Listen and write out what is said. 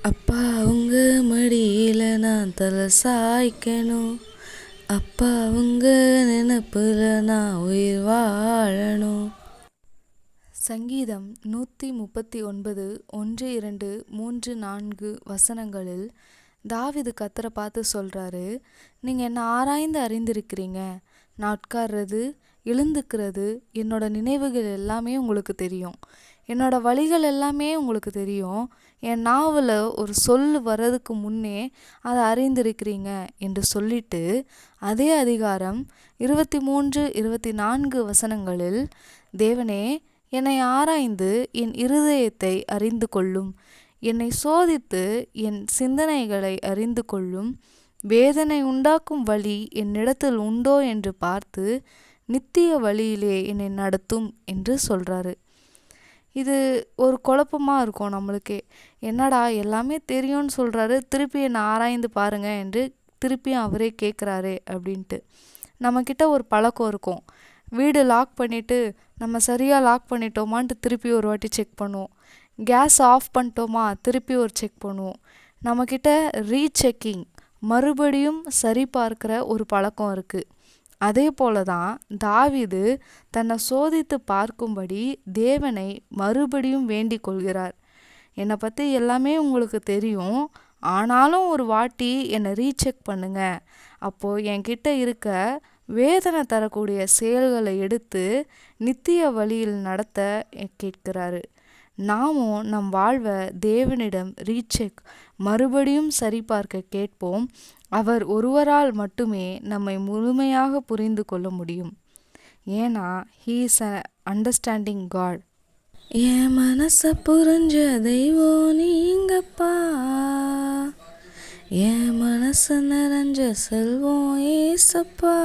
அப்பா உங்க மடியில நான் தலை சாய்க்கணும். அப்பா உங்க நினப்புல நான் உயிர் வாழணும். சங்கீதம் 139 1, 2, 3, 4 வசனங்களில் தாவீது கர்த்தரை பார்த்து சொல்றாரு, நீங்க என்ன ஆராய்ந்து அறிந்திருக்கிறீங்க. நான் உட்கார்றது எழுந்துக்கிறது என்னோட நினைவுகள் எல்லாமே உங்களுக்கு தெரியும். என்னோட வழிகள் எல்லாமே உங்களுக்கு தெரியும். என் நாவில் ஒரு சொல் வர்றதுக்கு முன்னே அதை அறிந்திருக்கிறீங்க என்று சொல்லிட்டு, அதே அதிகாரம் 23 24 வசனங்களில் தேவனே என்னை ஆராய்ந்து என் இருதயத்தை அறிந்து கொள்ளும். என்னை சோதித்து என் சிந்தனைகளை அறிந்து கொள்ளும். வேதனை உண்டாக்கும் வழி என்னிடத்தில் உண்டோ என்று பார்த்து நித்திய வழியிலே என்னை நடத்தும் என்று சொல்கிறாரு. இது ஒரு குழப்பமாக இருக்கும் நம்மளுக்கே. என்னடா எல்லாமே தெரியும்னு சொல்கிறாரு, திருப்பி என்னை ஆராய்ந்து பாருங்க என்று திருப்பியும் அவரே கேட்குறாரே அப்படின்ட்டு. நம்மக்கிட்ட ஒரு பழக்கம் இருக்கும். வீடு லாக் பண்ணிவிட்டு நம்ம சரியாக லாக் பண்ணிட்டோமான்ட்டு திருப்பி ஒரு வாட்டி செக் பண்ணுவோம். கேஸ் ஆஃப் பண்ணிட்டோமா திருப்பி ஒரு செக் பண்ணுவோம். நம்மக்கிட்ட ரீசெக்கிங், மறுபடியும் சரி பார்க்குற ஒரு பழக்கம் இருக்குது. அதே போல தான் தாவீது தன்னை சோதித்து பார்க்கும்படி தேவனை மறுபடியும் வேண்டிக் கொள்கிறார். என்னை பற்றி எல்லாமே உங்களுக்கு தெரியும், ஆனாலும் ஒரு வாட்டி என்னை ரீசெக் பண்ணுங்க. அப்போது என்கிட்ட இருக்க வேதனை தரக்கூடிய செயல்களை எடுத்து நித்திய வழியில் நடத்த கேட்கிறாரு. நாமும் நம் வாழ்வை தேவனிடம் ரீசெக், மறுபடியும் சரிபார்க்க கேட்போம். அவர் ஒருவரால் மட்டுமே நம்மை முழுமையாக புரிந்து கொள்ள முடியும். ஏன்னா he is a understanding god. என் மனசை புரிஞ்ச தெய்வம் நீங்கப்பா, என் மனசு நிறைஞ்ச செல்வம் ஏசப்பா.